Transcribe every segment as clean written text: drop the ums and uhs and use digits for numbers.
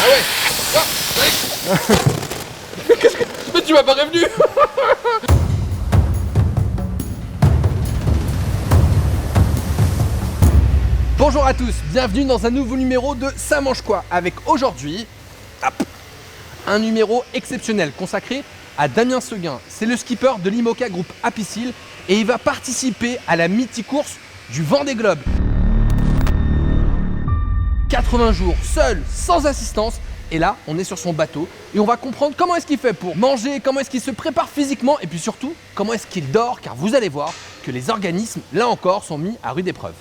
Ah ouais. Qu'est-ce que... Mais tu m'as pas prévenu. Bonjour à tous, bienvenue dans un nouveau numéro de Ça mange quoi, avec aujourd'hui un numéro exceptionnel consacré à Damien Seguin. C'est le skipper de l'IMOCA Group Apicil et il va participer à la mythique course du Vendée Globe. 80 jours, seul, sans assistance. Et là, on est sur son bateau et on va comprendre comment est-ce qu'il fait pour manger, comment est-ce qu'il se prépare physiquement et puis surtout, comment est-ce qu'il dort, car vous allez voir que les organismes, là encore, sont mis à rude épreuve.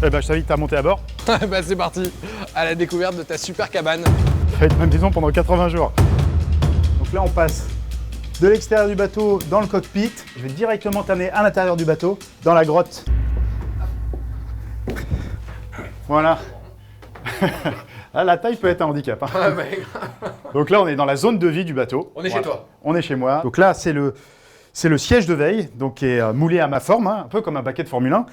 Eh ben, je t'invite à monter à bord. Bah c'est parti, à la découverte de ta super cabane. Ça va être ma maison pendant 80 jours. Donc là, on passe de l'extérieur du bateau dans le cockpit. Je vais directement t'amener à l'intérieur du bateau, dans la grotte. Voilà. Là, la taille peut être un handicap. Hein. Donc là, on est dans la zone de vie du bateau. On est chez toi. On est chez moi. Donc là, c'est le siège de veille, donc qui est moulé à ma forme, hein, un peu comme un baquet de Formule 1.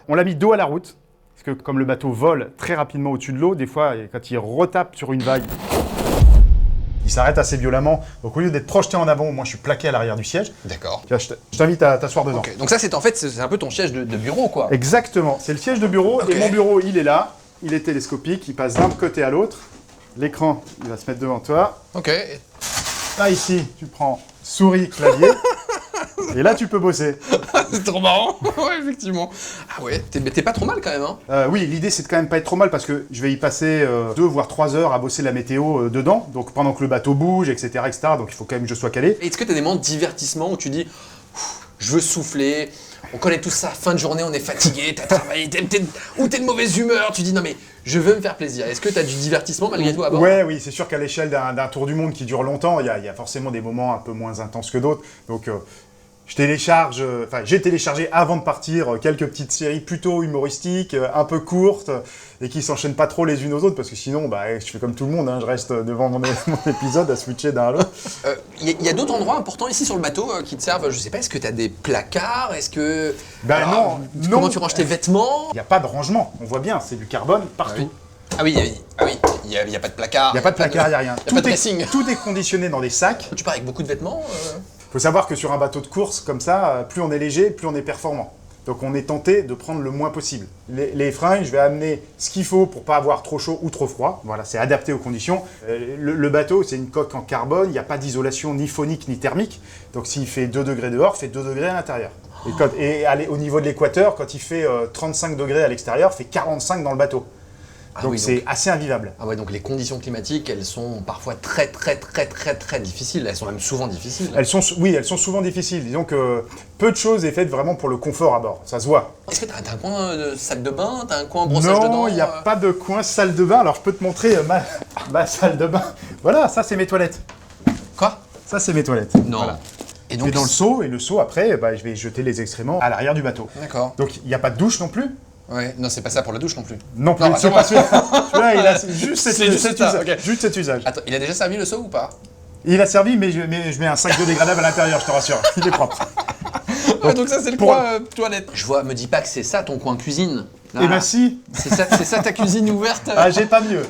On l'a mis dos à la route. Parce que comme le bateau vole très rapidement au-dessus de l'eau, des fois, quand il retape sur une vague, il s'arrête assez violemment. Donc au lieu d'être projeté en avant, moi je suis plaqué à l'arrière du siège. D'accord. Je t'invite à t'asseoir dedans. Okay. Donc ça, c'est en fait, c'est un peu ton siège de bureau, quoi. Exactement. C'est le siège de bureau. Okay. Et mon bureau, il est là. Il est télescopique. Il passe d'un côté à l'autre. L'écran, il va se mettre devant toi. Ok. Là, ici, tu prends souris, clavier. Et là, tu peux bosser. C'est trop marrant. Ouais, effectivement. Ah ouais, t'es pas trop mal quand même, hein. Oui, l'idée, c'est de quand même pas être trop mal parce que je vais y passer 2 voire 3 heures à bosser la météo dedans. Donc pendant que le bateau bouge, etc., etc. Donc il faut quand même que je sois calé. Est-ce que t'as des moments de divertissement où tu dis je veux souffler, on connaît tous ça, fin de journée, on est fatigué, t'as travaillé, t'es de mauvaise humeur, tu dis non mais je veux me faire plaisir. Est-ce que t'as du divertissement malgré tout à bord? Ouais, oui, c'est sûr qu'à l'échelle d'un tour du monde qui dure longtemps, il y a forcément des moments un peu moins intenses que d'autres. Donc j'ai téléchargé avant de partir quelques petites séries plutôt humoristiques, un peu courtes et qui s'enchaînent pas trop les unes aux autres parce que sinon, je fais comme tout le monde, hein, je reste devant mon épisode à switcher d'un à l'autre. Il y a d'autres endroits importants ici sur le bateau qui te servent, je sais pas, est-ce que tu as des placards, est-ce que... Non. Comment tu ranges tes vêtements? Il n'y a pas de rangement, on voit bien, c'est du carbone partout. Ah oui, il n'y a pas de placard. Il n'y a pas de placard, il n'y a rien. Pas de dressing. Tout est conditionné dans des sacs. Tu pars avec beaucoup de vêtements Il faut savoir que sur un bateau de course comme ça, plus on est léger, plus on est performant. Donc on est tenté de prendre le moins possible. Les fringues, je vais amener ce qu'il faut pour pas avoir trop chaud ou trop froid. Voilà, c'est adapté aux conditions. Le bateau, c'est une coque en carbone, il n'y a pas d'isolation ni phonique ni thermique. Donc s'il fait 2 degrés dehors, il fait 2 degrés à l'intérieur. Et au niveau de l'équateur, quand il fait 35 degrés à l'extérieur, il fait 45 dans le bateau. Donc c'est assez invivable. Ah ouais, donc les conditions climatiques, elles sont parfois très difficiles. Elles sont même souvent difficiles. Elles sont souvent difficiles. Disons que peu de choses est faites vraiment pour le confort à bord. Ça se voit. Est-ce que t'as un coin de salle de bain? T'as un coin brossage de dents? Non, il n'y a pas de coin salle de bain. Alors je peux te montrer ma salle de bain. Voilà, ça c'est mes toilettes. Quoi? Ça c'est mes toilettes. Non. Voilà. Et donc dans le seau, et le seau après, je vais jeter les excréments à l'arrière du bateau. D'accord. Donc il n'y a pas de douche non plus. Ouais, non, c'est pas ça pour la douche non plus. Non plus, c'est pas celui-là. Celui-là, il a juste cet usage. Attends, il a déjà servi le seau ou pas? Il a servi, mais je mets un sac d'eau dégradable à l'intérieur, je te rassure. Il est propre. Donc ça, c'est le coin toilette. Je vois, me dis pas que c'est ça ton coin cuisine. Là, eh ben si. C'est ça ta cuisine ouverte. Ah, j'ai pas mieux.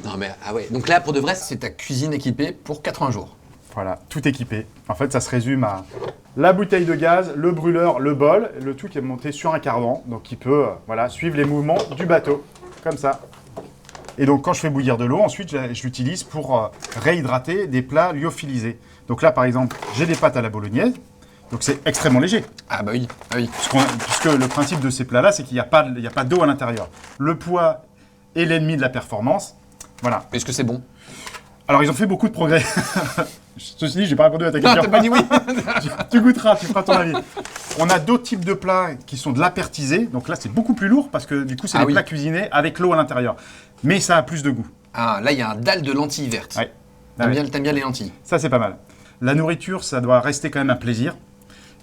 Non mais, ah ouais, donc là, pour de vrai, c'est ta cuisine équipée pour 80 jours. Voilà, tout équipé. En fait, ça se résume à la bouteille de gaz, le brûleur, le bol, le tout qui est monté sur un cardan, donc qui peut suivre les mouvements du bateau, comme ça. Et donc, quand je fais bouillir de l'eau, ensuite, je l'utilise pour réhydrater des plats lyophilisés. Donc là, par exemple, j'ai des pâtes à la bolognaise, donc c'est extrêmement léger. Ah bah oui, ah oui. Puisque le principe de ces plats-là, c'est qu'il n'y a pas d'eau à l'intérieur. Le poids est l'ennemi de la performance. Voilà. Est-ce que c'est bon? Alors, ils ont fait beaucoup de progrès. Ceci dit, je n'ai pas répondu à ta question. Non, t'as pas dit oui. Tu goûteras, tu feras ton avis. On a d'autres types de plats qui sont de l'apertisé. Donc là, c'est beaucoup plus lourd parce que du coup, c'est des plats cuisinés avec l'eau à l'intérieur. Mais ça a plus de goût. Ah, là, il y a un dalle de lentilles vertes. Ouais. T'aimes bien les lentilles? Ça, c'est pas mal. La nourriture, ça doit rester quand même un plaisir.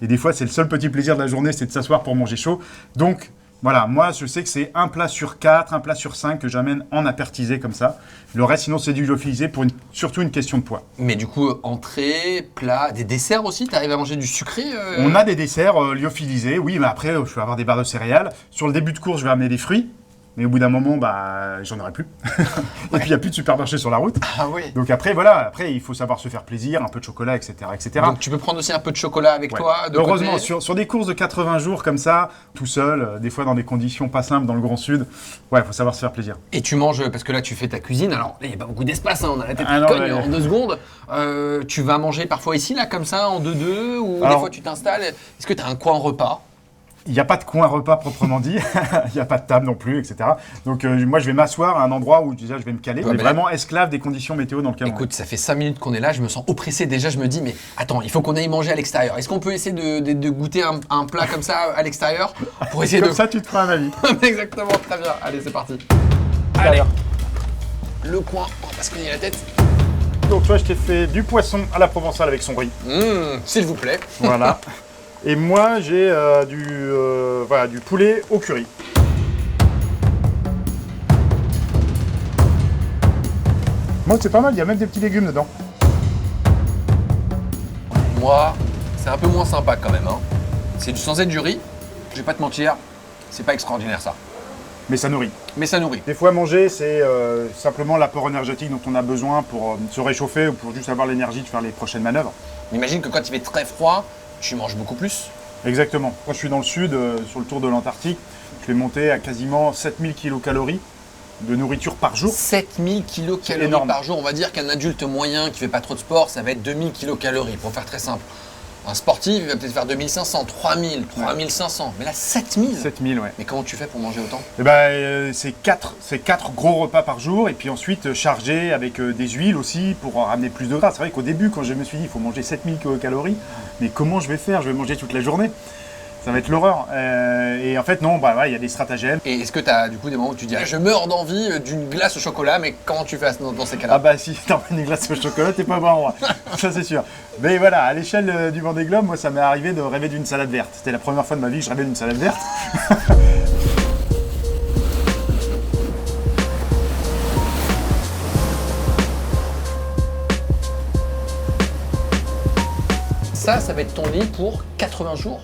Et des fois, c'est le seul petit plaisir de la journée, c'est de s'asseoir pour manger chaud. Donc, voilà, moi je sais que c'est un plat sur 4, un plat sur 5 que j'amène en apertisé comme ça. Le reste, sinon, c'est du lyophilisé pour surtout une question de poids. Mais du coup, entrée, plat, des desserts aussi? T'arrives à manger du sucré On a des desserts lyophilisés, oui, mais après, je vais avoir des barres de céréales. Sur le début de course, je vais amener des fruits. Mais au bout d'un moment, j'en aurai plus. Et puis, il n'y a plus de supermarché sur la route. Ah oui. Donc après, voilà, après, il faut savoir se faire plaisir, un peu de chocolat, etc. etc. Donc tu peux prendre aussi un peu de chocolat avec toi de Heureusement, côté. sur des courses de 80 jours comme ça, tout seul, des fois dans des conditions pas simples dans le Grand Sud, il faut savoir se faire plaisir. Et tu manges, parce que là tu fais ta cuisine, alors il n'y a pas beaucoup d'espace, on a la tête Ah qui non, cogne ouais. en 2 secondes. Tu vas manger parfois ici, là, comme ça, en 2-2, ou des Alors- fois tu t'installes. Est-ce que tu as un coin repas? Il n'y a pas de coin repas proprement dit, il n'y a pas de table non plus, etc. Donc moi, je vais m'asseoir à un endroit où déjà je vais me caler. Ouais, On est mais là- vraiment esclave des conditions météo dans lesquelles on est. Écoute, ça fait 5 minutes qu'on est là, je me sens oppressé déjà, je me dis, mais attends, il faut qu'on aille manger à l'extérieur. Est-ce qu'on peut essayer de goûter un plat comme ça à l'extérieur pour essayer Comme de... ça, tu te feras un avis. Exactement, très bien. Allez, c'est parti. Allez, le coin, on va pas se cogner la tête. Donc toi, je t'ai fait du poisson à la provençale avec son riz. S'il vous plaît. Voilà. Et moi, j'ai du poulet au curry. Moi, c'est pas mal, il y a même des petits légumes dedans. Moi, c'est un peu moins sympa quand même. Hein. C'est sans être du riz, je vais pas te mentir, c'est pas extraordinaire ça. Mais ça nourrit. Mais ça nourrit. Des fois, manger, c'est simplement l'apport énergétique dont on a besoin pour se réchauffer ou pour juste avoir l'énergie de faire les prochaines manœuvres. Imagine que quand il fait très froid, tu manges beaucoup plus. Exactement. Quand je suis dans le sud, sur le tour de l'Antarctique, je vais monter à quasiment 7000 kcal de nourriture par jour. 7000 kcal énorme. par jour. On va dire qu'un adulte moyen qui fait pas trop de sport, ça va être 2000 kcal pour faire très simple. Un sportif, il va peut-être faire 2500, 3000, 3500. Mais là, 7000. 7000, ouais. Mais comment tu fais pour manger autant? Eh ben, c'est quatre gros repas par jour et puis ensuite chargé avec des huiles aussi pour ramener plus de gras. C'est vrai qu'au début, quand je me suis dit il faut manger 7000 kcal, mais comment je vais faire? Je vais manger toute la journée. Ça va être l'horreur. Et en fait, non, il y a des stratagèmes. Et est-ce que tu as du coup des moments où tu dis ah, je meurs d'envie d'une glace au chocolat, mais comment tu fais dans ces cas-là? Ah bah si t'en prends une glace au chocolat, t'es pas au bon endroit. Ça c'est sûr. Mais voilà, à l'échelle du Vendée Globe, moi ça m'est arrivé de rêver d'une salade verte. C'était la première fois de ma vie que je rêvais d'une salade verte. Ça va être ton lit pour 80 jours.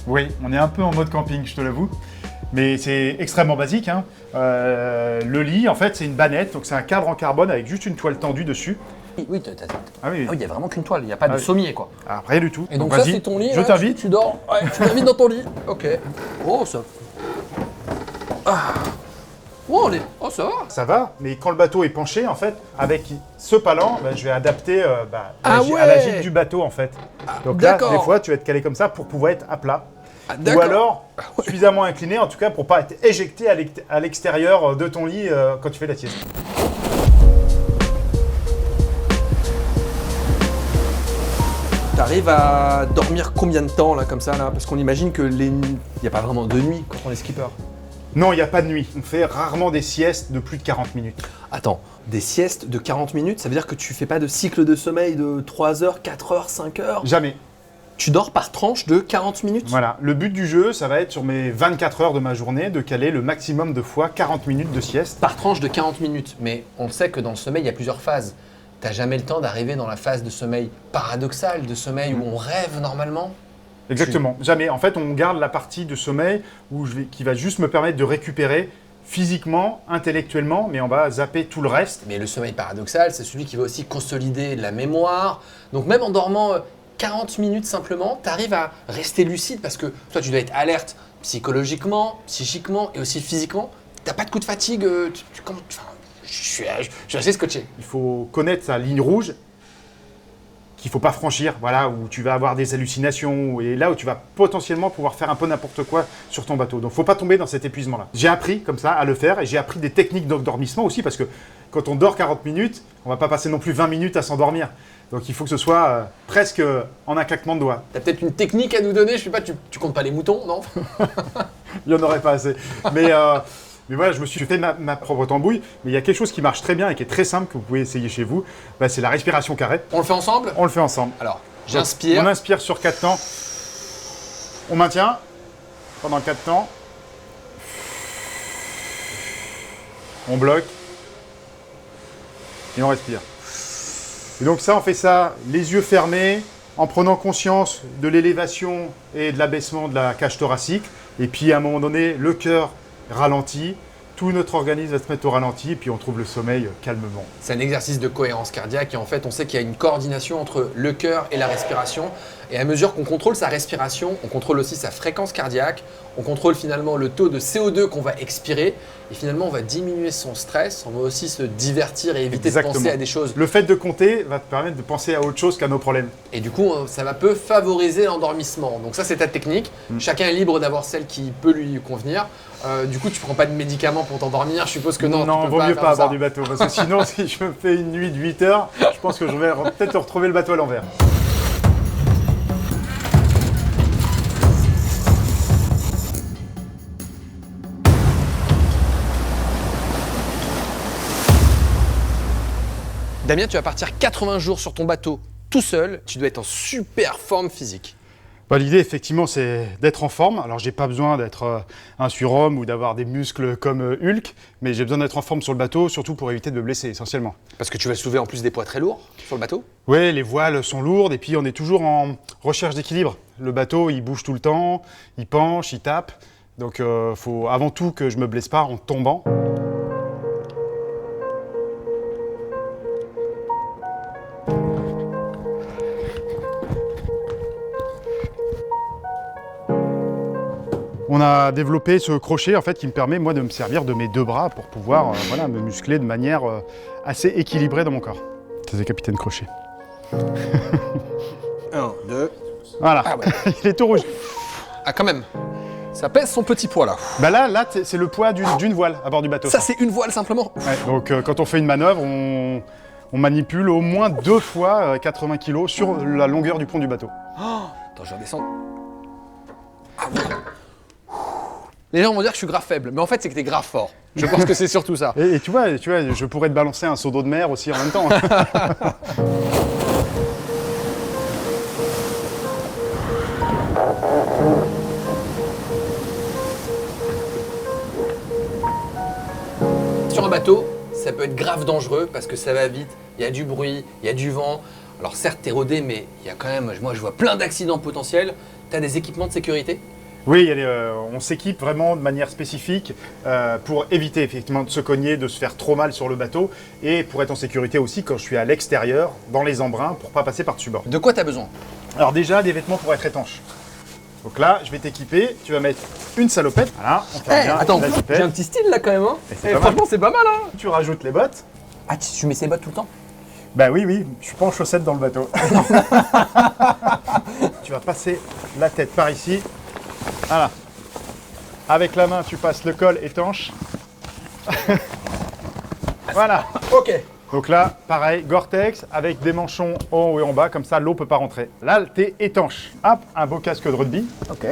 Oui, on est un peu en mode camping, je te l'avoue. Mais c'est extrêmement basique. Hein. Le lit, en fait, c'est une bannette, donc c'est un cadre en carbone avec juste une toile tendue dessus. Oui, Ah oui, il n'y a vraiment qu'une toile, il n'y a pas de oui. sommier quoi. Ah, rien du tout. Et donc ça vas-y, c'est ton lit, je là, t'invite. tu dors, ouais, tu t'invites dans ton lit. Ok. Oh ça. Ah. Oh, ça va. Ça va, mais quand le bateau est penché, en fait, avec ce palan, je vais adapter Ah à la ouais. gîte du bateau, en fait. Donc là, d'accord. des fois, tu vas être calé comme ça pour pouvoir être à plat. Ah, Ou d'accord. alors, suffisamment incliné, en tout cas, pour pas être éjecté à l'extérieur de ton lit quand tu fais la sieste. T'arrives à dormir combien de temps là comme ça là? Parce qu'on imagine que il n'y a pas vraiment de nuit quand on est skipper. Non, il n'y a pas de nuit. On fait rarement des siestes de plus de 40 minutes. Attends, des siestes de 40 minutes, ça veut dire que tu fais pas de cycle de sommeil de 3 heures, 4 heures, 5 heures? Jamais. Tu dors par tranche de 40 minutes? Voilà. Le but du jeu, ça va être sur mes 24 heures de ma journée de caler le maximum de fois 40 minutes de sieste. Par tranche de 40 minutes. Mais on sait que dans le sommeil, il y a plusieurs phases. T'as jamais le temps d'arriver dans la phase de sommeil paradoxal, de sommeil où on rêve normalement. Exactement. Jamais. En fait, on garde la partie de sommeil qui va juste me permettre de récupérer physiquement, intellectuellement, mais on va zapper tout le reste. Mais le sommeil paradoxal, c'est celui qui va aussi consolider la mémoire. Donc même en dormant 40 minutes simplement, tu arrives à rester lucide parce que toi, tu dois être alerte psychologiquement, psychiquement et aussi physiquement. T'as pas de coup de fatigue. Je suis assez scotché. Il faut connaître sa ligne rouge qu'il ne faut pas franchir, voilà, où tu vas avoir des hallucinations, et là où tu vas potentiellement pouvoir faire un peu n'importe quoi sur ton bateau. Donc il ne faut pas tomber dans cet épuisement-là. J'ai appris comme ça à le faire, et j'ai appris des techniques d'endormissement aussi, parce que quand on dort 40 minutes, on ne va pas passer non plus 20 minutes à s'endormir. Donc il faut que ce soit presque en un claquement de doigts. T'as peut-être une technique à nous donner, je sais pas, tu comptes pas les moutons, non? Il n'y en aurait pas assez. Mais voilà, je me suis fait ma propre tambouille. Mais il y a quelque chose qui marche très bien et qui est très simple, que vous pouvez essayer chez vous. C'est la respiration carrée. On le fait ensemble? On le fait ensemble. Alors, j'inspire. On inspire sur 4 temps. On maintient pendant 4 temps. On bloque. Et on respire. Et donc ça, on fait ça les yeux fermés, en prenant conscience de l'élévation et de l'abaissement de la cage thoracique. Et puis à un moment donné, le cœur ralenti, tout notre organisme va se mettre au ralenti et puis on trouve le sommeil calmement. C'est un exercice de cohérence cardiaque et en fait, on sait qu'il y a une coordination entre le cœur et la respiration. Et à mesure qu'on contrôle sa respiration, on contrôle aussi sa fréquence cardiaque, on contrôle finalement le taux de CO2 qu'on va expirer et finalement, on va diminuer son stress, on va aussi se divertir et éviter de penser à des choses. Le fait de compter va te permettre de penser à autre chose qu'à nos problèmes. Et du coup, ça va peu favoriser l'endormissement. Donc ça, c'est ta technique. Chacun est libre d'avoir celle qui peut lui convenir. Du coup, tu prends pas de médicaments pour t'endormir, je suppose que non. Non, tu peux vaut mieux pas à faire bord ça. du bateau, parce que sinon, si je me fais une nuit de 8 heures, je pense que je vais peut-être retrouver le bateau à l'envers. Damien, tu vas partir 80 jours sur ton bateau tout seul. Tu dois être en super forme physique. Bah, l'idée, effectivement, c'est d'être en forme. Alors, j'ai pas besoin d'être un surhomme ou d'avoir des muscles comme Hulk, mais j'ai besoin d'être en forme sur le bateau, surtout pour éviter de me blesser, essentiellement. Parce que tu vas soulever en plus des poids très lourds sur le bateau. Oui, les voiles sont lourdes et puis on est toujours en recherche d'équilibre. Le bateau, il bouge tout le temps, il penche, il tape. Donc, faut avant tout que je me blesse pas en tombant. On a développé ce crochet en fait, qui me permet moi de me servir de mes deux bras pour pouvoir voilà, me muscler de manière assez équilibrée dans mon corps. C'est capitaine Crochet. 1, 2. Voilà, Ah ouais. il est tout rouge. Ah quand même. Ça pèse son petit poids là. Bah là c'est le poids d'une voile à bord du bateau. Ça c'est une voile simplement. Ouais, donc quand on fait une manœuvre, on manipule au moins 2 fois 80 kg sur la longueur du pont du bateau. Attends, je redescends. Ah ouais. Les gens vont dire que je suis grave faible, mais en fait c'est que t'es grave fort. Je pense que c'est surtout ça. Et tu vois, je pourrais te balancer un seau d'eau de mer aussi en même temps. Sur un bateau, ça peut être grave dangereux parce que ça va vite, il y a du bruit, il y a du vent. Alors certes, t'es rodé, mais il y a quand même, moi je vois plein d'accidents potentiels. T'as des équipements de sécurité? Oui, on s'équipe vraiment de manière spécifique pour éviter effectivement de se cogner, de se faire trop mal sur le bateau et pour être en sécurité aussi quand je suis à l'extérieur, dans les embruns, pour pas passer par-dessus bord. De quoi t'as besoin? Alors déjà, des vêtements pour être étanche. Donc là, je vais t'équiper, tu vas mettre une salopette. Voilà, on fait bien Attends, la j'ai zipette. un petit style là quand même. Hein. Et c'est pas Franchement, c'est pas mal. Hein. Tu rajoutes les bottes. Ah, tu mets ses bottes tout le temps? Bah oui, je suis pas en chaussettes dans le bateau. Tu vas passer la tête par ici. Voilà. Avec la main, tu passes le col étanche. Voilà. Ok. Donc là, pareil, Gore-Tex avec des manchons en haut et en bas, comme ça l'eau peut pas rentrer. Là, t'es étanche. Hop, un beau casque de rugby. Ok.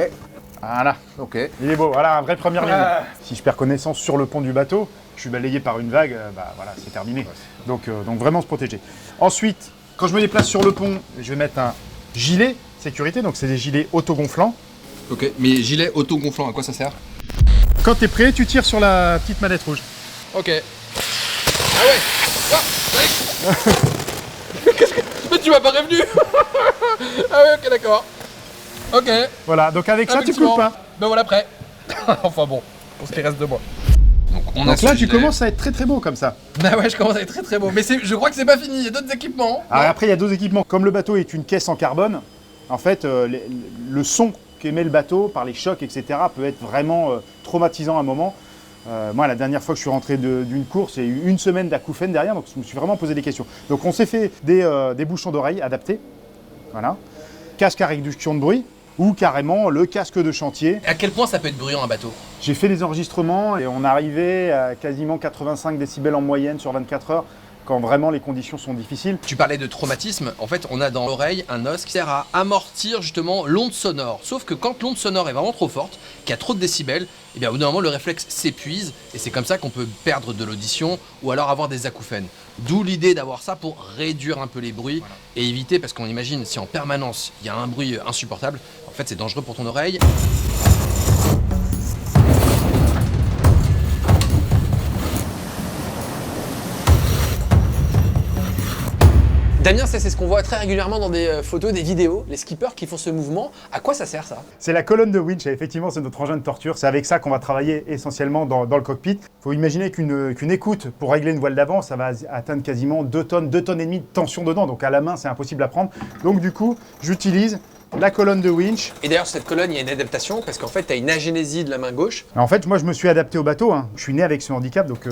Voilà. Ok. Il est beau, voilà, un vrai première ligne. Si je perds connaissance sur le pont du bateau, je suis balayé par une vague, bah voilà, c'est terminé. Donc vraiment se protéger. Ensuite, quand je me déplace sur le pont, je vais mettre un gilet sécurité, donc c'est des gilets autogonflants. Ok, mais gilet auto-gonflant, à quoi ça sert? Quand tu es prêt, tu tires sur la petite manette rouge. Ok. Ah ouais. Ah, ouais. Qu'est-ce que... Mais tu m'as pas prévenu. Ah ouais, ok, d'accord. Ok. Voilà, donc avec ça, tu coupes pas. Ben voilà, prêt. Enfin bon, pour ce qui reste de moi. Donc là, tu commences à être très très beau comme ça. Bah ouais, je commence à être très très beau. Mais je crois que c'est pas fini, il y a d'autres équipements. Alors après, il y a d'autres équipements. Comme le bateau est une caisse en carbone, en fait, le son qu'émet le bateau par les chocs, etc., peut être vraiment traumatisant à un moment. Moi, la dernière fois que je suis rentré d'une course, il y a eu une semaine d'acouphènes derrière, donc je me suis vraiment posé des questions. Donc on s'est fait des bouchons d'oreilles adaptés. Voilà. Casque à réduction de bruit, ou carrément le casque de chantier. À quel point ça peut être bruyant un bateau? J'ai fait des enregistrements et on arrivait à quasiment 85 décibels en moyenne sur 24 heures, quand vraiment les conditions sont difficiles. Tu parlais de traumatisme, en fait on a dans l'oreille un os qui sert à amortir justement l'onde sonore. Sauf que quand l'onde sonore est vraiment trop forte, qu'il y a trop de décibels, et bien au bout d'un moment le réflexe s'épuise et c'est comme ça qu'on peut perdre de l'audition ou alors avoir des acouphènes. D'où l'idée d'avoir ça pour réduire un peu les bruits et éviter, parce qu'on imagine si en permanence il y a un bruit insupportable, en fait c'est dangereux pour ton oreille. Damien, c'est ce qu'on voit très régulièrement dans des photos, des vidéos, les skippers qui font ce mouvement. À quoi ça sert ça? C'est la colonne de winch, et effectivement c'est notre engin de torture, c'est avec ça qu'on va travailler essentiellement dans le cockpit. Il faut imaginer qu'une écoute pour régler une voile d'avant, ça va atteindre quasiment 2 tonnes et demie de tension dedans, donc à la main c'est impossible à prendre. Donc du coup, j'utilise la colonne de winch. Et d'ailleurs, cette colonne, il y a une adaptation parce qu'en fait, tu as une agénésie de la main gauche. En fait, moi je me suis adapté au bateau, hein. Je suis né avec ce handicap, donc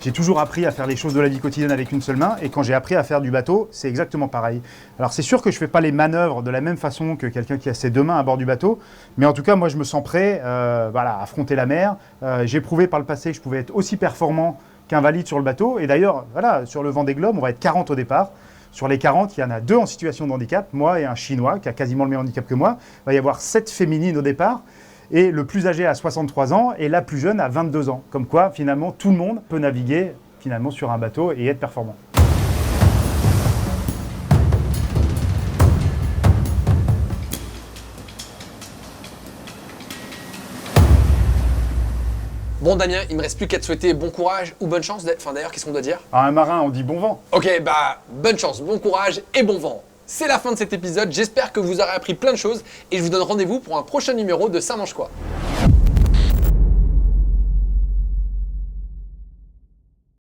j'ai toujours appris à faire les choses de la vie quotidienne avec une seule main, et quand j'ai appris à faire du bateau, c'est exactement pareil. Alors c'est sûr que je ne fais pas les manœuvres de la même façon que quelqu'un qui a ses 2 mains à bord du bateau, mais en tout cas, moi je me sens prêt voilà, à affronter la mer. J'ai prouvé par le passé que je pouvais être aussi performant qu'un valide sur le bateau, et d'ailleurs, voilà, sur le Vendée Globe, on va être 40 au départ. Sur les 40, il y en a 2 en situation de handicap, moi et un Chinois qui a quasiment le même handicap que moi. Il va y avoir 7 féminines au départ, et le plus âgé a 63 ans, et la plus jeune a 22 ans. Comme quoi, finalement, tout le monde peut naviguer finalement sur un bateau et être performant. Bon Damien, il me reste plus qu'à te souhaiter bon courage ou bonne chance. Enfin d'ailleurs, qu'est-ce qu'on doit dire? À un marin, on dit bon vent. Ok, bah bonne chance, bon courage et bon vent. C'est la fin de cet épisode, j'espère que vous aurez appris plein de choses et je vous donne rendez-vous pour un prochain numéro de Ça mange quoi.